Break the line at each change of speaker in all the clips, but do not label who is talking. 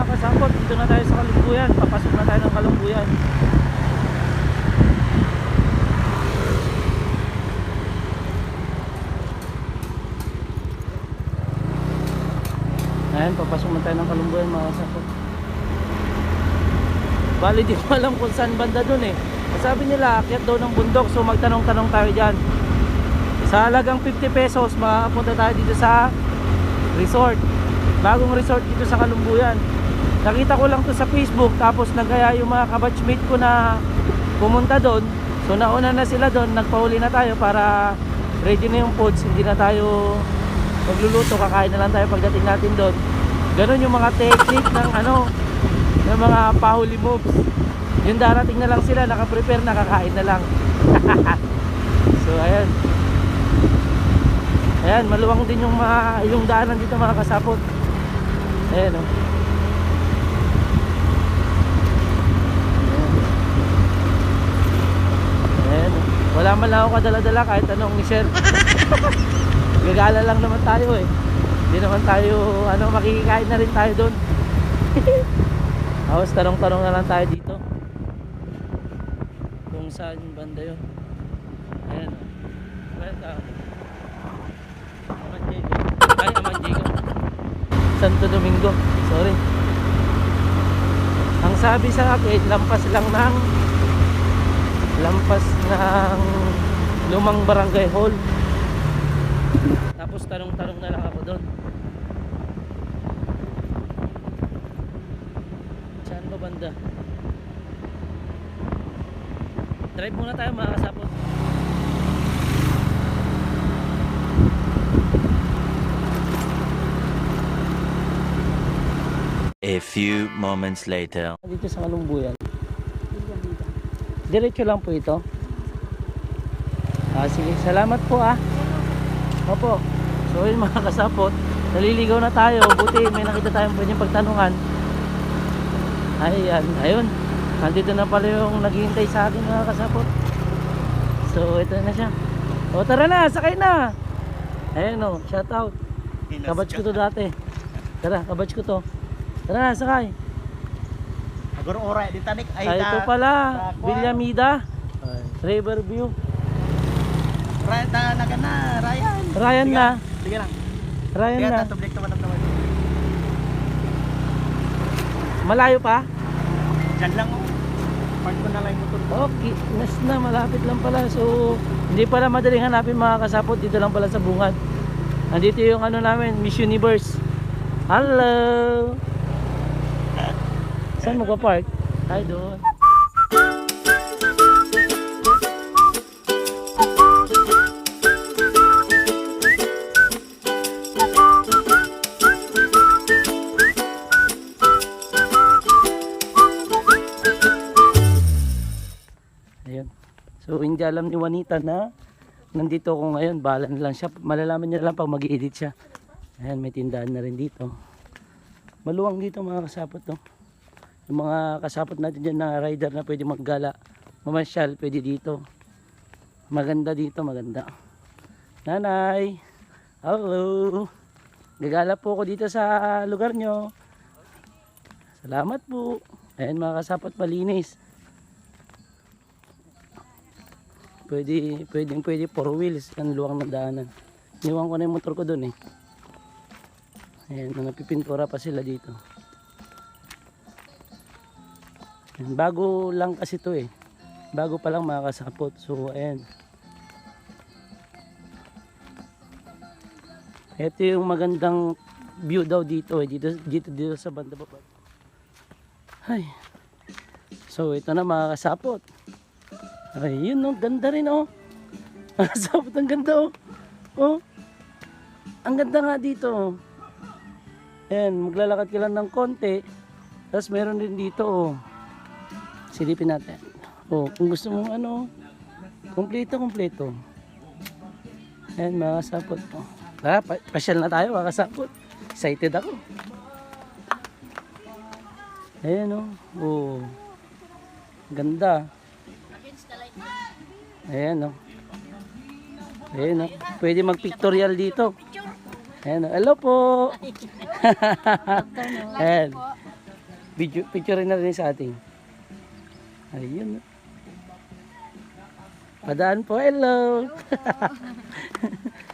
Kasapot, dito na tayo sa Kalumbuyan. Papasok na tayo ng Kalumbuyan. Ayan, papasok na tayo ng Kalumbuyan mga kasapot. Bali di ko alam kung saan banda dun eh. Sabi nila akyat daw ng bundok, so magtanong-tanong tayo dyan. Sa halagang 50 pesos makapunta tayo dito sa resort. Bagong resort dito sa Kalumbuyan. Nakita ko lang to sa Facebook, tapos nagkaya yung mga kabatchmate ko na pumunta doon. So nauna na sila doon, nagpahuli na tayo para ready na yung foods, hindi na tayo magluluto, kakain na lang tayo pagdating natin doon. Ganon yung mga technique ng ng mga pahuli moves. Yung darating na lang sila, nakaprepare na, kakain na lang. So ayan. Ayan, maluwang din yung daanan dito mga kasapot. Ayan o. Wala man lang ako kadala-dala kahit anong i-share. Gagala lang naman tayo eh. Hindi naman tayo makikikain na rin tayo doon. Tapos tarong-tarong na lang tayo dito. Kung saan yung banda yun. Ayan. Welcome. Amandigo. Ay, Amandigo. Santo Domingo. Sorry. Ang sabi sa akin, lampas ng lumang barangay hall. Tapos tanong-tanong na lang ako doon. Saan ba banda? Drive muna tayo mga kasapot.
A few moments later.
Dito sa Kalumbuyan. Diretso lang po ito. Sige, salamat po ah. Opo. So yun mga kasapot, naliligaw na tayo. Buti may nakita tayong pwedeng pagtanungan. Ayan, ayun. Nandito na pala yung naghihintay sa akin mga kasapot. So ito na siya. O tara na, sakay na. Ayan o, shout out. Kabatch ko to dati. Tara, kabatch ko to. Tara na, sakay.
Agora oray di tanik
ay ito pala, Villamida, Riverview. Ryan na.
Sige lang.
Ryan na.
Tublik naman naman.
Malayo pa?
Diyan lang oh. Park ko na lang yung motor.
Okay, na malapit lang pala. So, hindi pala madaling hanapin mga kasapot. Dito lang pala sa bungad. Nandito yung namin, Miss Universe. Hello! Saan magpa-park? Ay, doon. Ayun. So, hindi alam ni Juanita na nandito ako ngayon. Bahala na lang siya. Malalaman niya lang pag mag-i-edit siya. Ayan, may tindahan na rin dito. Maluwang dito mga kasapot to. Yung mga kasapot natin dyan na rider na pwede maggala, mamasyal, pwede dito. Maganda dito, maganda. Nanay, hello. Gagala po ako dito sa lugar nyo. Salamat po. Ayan mga kasapot, malinis. Pwede 4 wheels. Yan, luwang na daanan. Iniwan ko na yung motor ko dun eh. Ayan, napipintura pa sila dito. Bago lang kasi to eh. Bago pa lang mga kasapot. So ayan. Ito yung magandang view daw dito eh. Dito sa banda baba. Ay. So ito na mga kasapot. Ay yun oh. Ganda rin oh. Mga kasapot, ang ganda oh. Oh. Ang ganda nga dito oh. Ayan. Maglalakad ka lang ng konti. Tapos meron din dito oh. Silipin natin. Oh, kung gusto mo kompleto. Ayan mga kasapot. Tara, pasyal na tayo mga kasapot. Excited ako. Ayan o. Oh. Ganda. Ayan o. Ayan o. Pwede mag-pictorial dito. Ayan o. Hello po. Ayan. Picture na rin sa ating. Ayun o. Padaan po. Hello.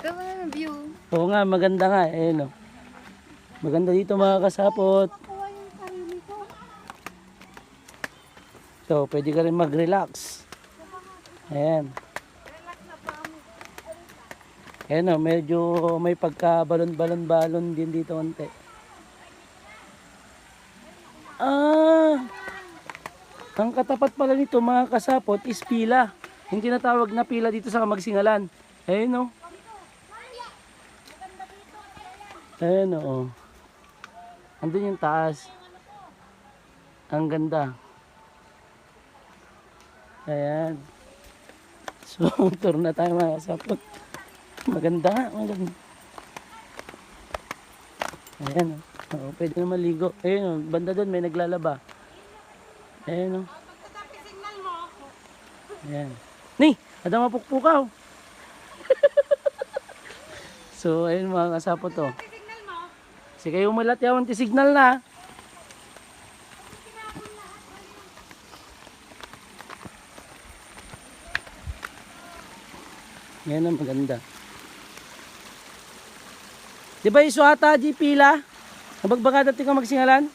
Ito ang view.
Oo nga, maganda nga. Ayan o. Maganda dito mga kasapot. So, pwede ka rin mag-relax. Ayan. Ayan o, medyo may pagka-balon-balon-balon din dito konti. Ang katapat pala nito mga kasapot is pila. Yung tinatawag na pila dito sa Magsingalan. Ayan o. Ayan o. Andun yung taas. Ang ganda. Ayan. So, tour na tayo mga kasapot. Maganda nga, maganda. Ayan o. Oh, pwede na maligo. Ayan o, banda doon may naglalaba. Ayan o. Ayan. Ni, ada mapukpukaw. So, ayun mga kasapot to. Kasi kayo malat yawan ti signal na. Yan ang maganda. Di ba isuata di pila? Nabagbaga dati ka Magsingalan?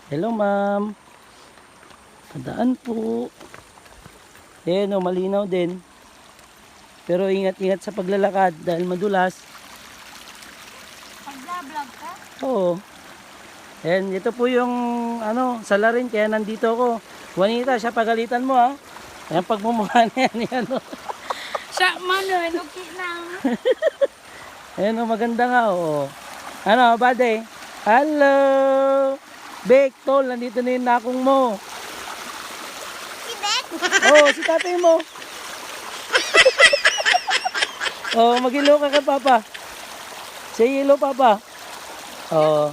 Hello ma'am. Padaan po. Ayan o, malinaw din. Pero ingat-ingat sa paglalakad dahil madulas.
Pag-vlog ka?
Oo. Ayan, ito po yung salarin kaya nandito ako. Juanita, siya pagalitan mo ha. Ayan pagmumukha na yan. O.
Siya, Manuel, okay lang.
Ayan o, maganda nga o. Ano, bade? Hello! Bek, tol, nandito na yung nakong mo.
Si Bek?
Oo, si tatay mo. Oh, mag-hello ka kay Papa. Say hello, Papa. Oh.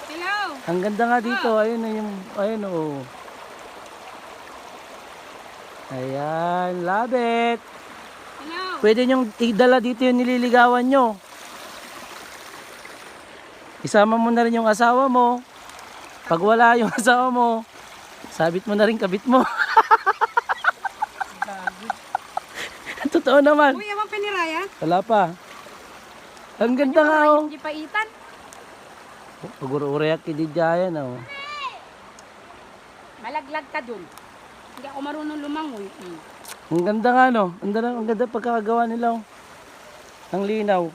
Hello.
Ang ganda nga dito. Ayun na yung, ayun oh. Ayan, love it.
Hello.
Pwede nyong idala dito yung nililigawan nyo. Isama mo na rin yung asawa mo. Pag wala yung asawa mo, sabit mo na rin kabit mo. Totoo naman.
Uy, amang piniraya?
Wala pa. Ang ganda nga oh.
Hindi pa itan.
Pag-uri-uriyak kididyayan oh.
Malaglag ka dun. Hindi ako marunong lumangoy.
Ang ganda nga no. Ang ganda pagkakagawa nila oh. Ang linaw.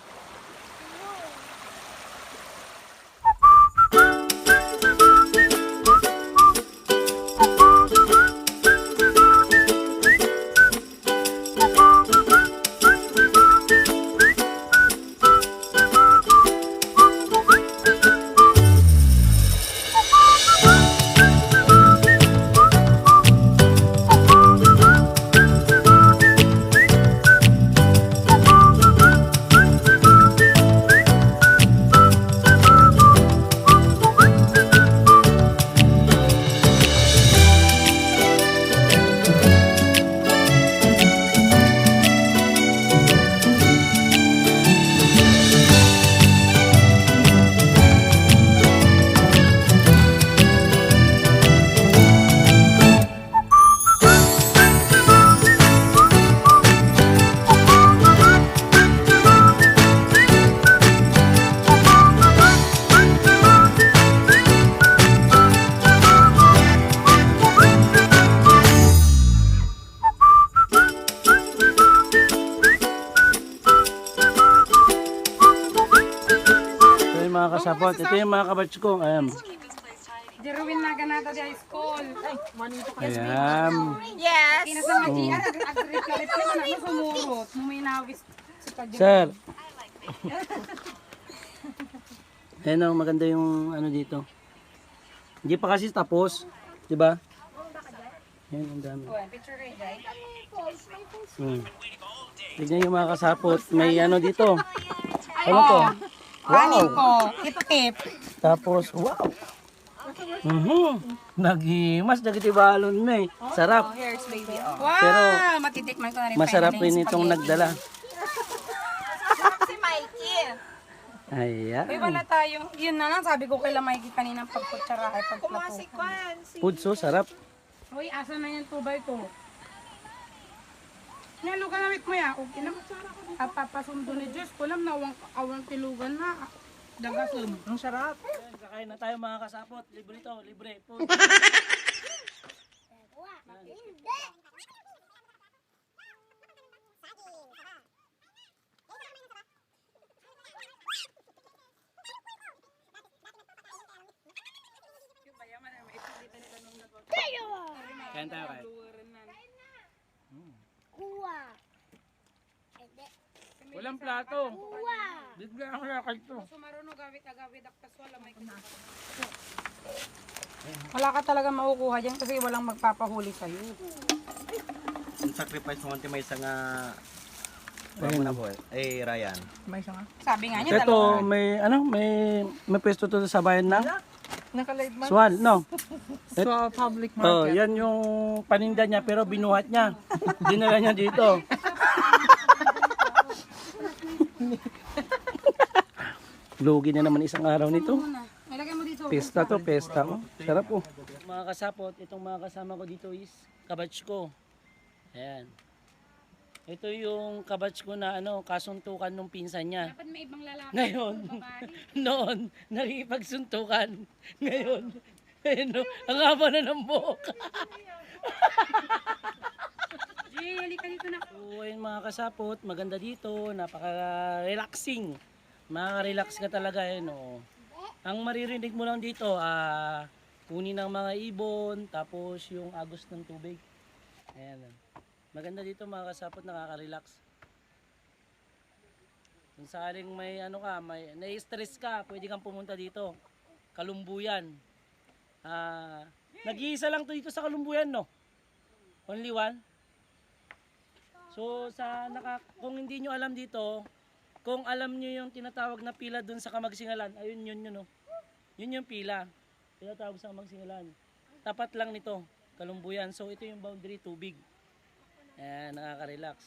Mga kasapot, ito yung mga kabatch ko. Ayan.
Jeruin na ganata di high school. Ay, manito ka.
Ayan.
Yes. Inasa nga di, agrit-karit na na sumurot. Muminawis sa pagdito.
Sir. Ayan o, maganda yung ano dito. Hindi pa kasi tapos. Diba? Yan, ang dami.
Oh, picture kayo, Jai.
Tignan nyo mga kasapot. May ano dito. Ano to?
Kanin ko. Ito tip.
Tapos, wow! Naghimas, nagitibalon na eh. Sarap.
Here's baby. Wow!
Pero,
matitikman ko na rin.
Masarap
finally
rin
yung
itong
spaghetti.
nagdala.
Si Mikey.
Ayan.
Uy, wala tayo. Yun na lang, sabi ko kay Mikey kanina pagkutsara ay pagplato.
Pudso, sarap.
Uy, asa na yan 2x2? Nalo ka namit mo ya. Okay na. Papasundo ni Diyos. Kulam na awang tilugan na. Dagasum. Ang sarap.
Kakain na tayo mga kasapot. Libre to, libre. Food. Kain tayo kain. Walang plato. Bigla ang lakad to.
Sumaruno gawit aktas wala may wala ka talaga makukuha dyan kasi walang magpapahuli sa'yo.
Ang sacrifice mo konti may isa nga Ayun na po Ryan.
Sabi nga niya,
Ito, may pwesto to sa bayan ng Swal, no?
So, public
Oh, yan yung paninda niya pero binuhat niya. Dinala niya dito. Lugi na naman isang araw nito.
Ilagay mo dito.
Pesta to, pesta. Oh, sarap po. Mga kasapot, itong mga kasama ko dito is kabatch ko. Ayan. Ito yung kabatch ko na kasuntukan nung pinsan niya.
Dapat may ibang lalaki.
Ngayon, noon, nakipagsuntukan. Ngayon, ang haba na ng buhok.
Jay, halika dito na.
So, ayun mga kasapot, maganda dito, napaka-relaxing. Makaka-relax ka talaga, Ang maririnig mo lang dito, kunin ng mga ibon, tapos yung agos ng tubig. Ayan. Maganda dito mga kasapot, nakaka-relax. Kung sakaling may nai-stress ka, pwede kang pumunta dito. Kalumbuyan. Nag-iisa lang to dito sa Kalumbuyan, no? Only one. So kung hindi nyo alam dito, kung alam nyo yung tinatawag na pila dun sa Kamagsingalan, ayun yun, no? Yun yung pila. Tinatawag sa Kamagsingalan. Tapat lang nito, Kalumbuyan. So ito yung boundary, tubig. Ayan, nakaka-relax.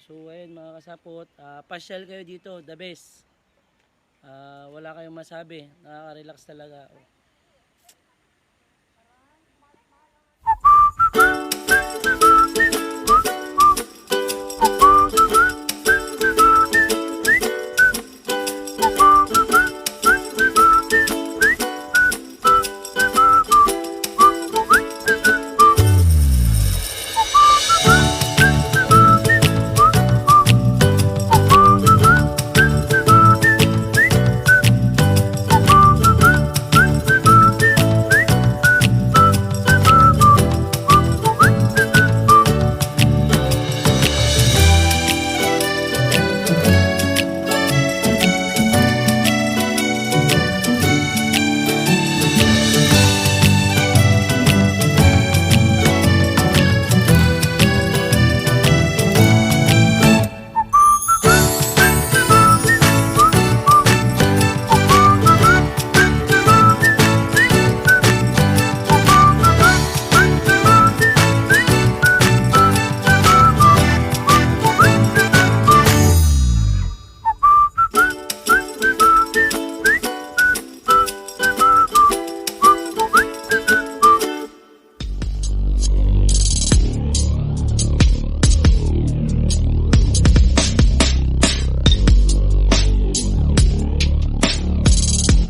So ayun mga kasapot, pasyal kayo dito, the best. Wala kayong masabi, nakaka-relax talaga.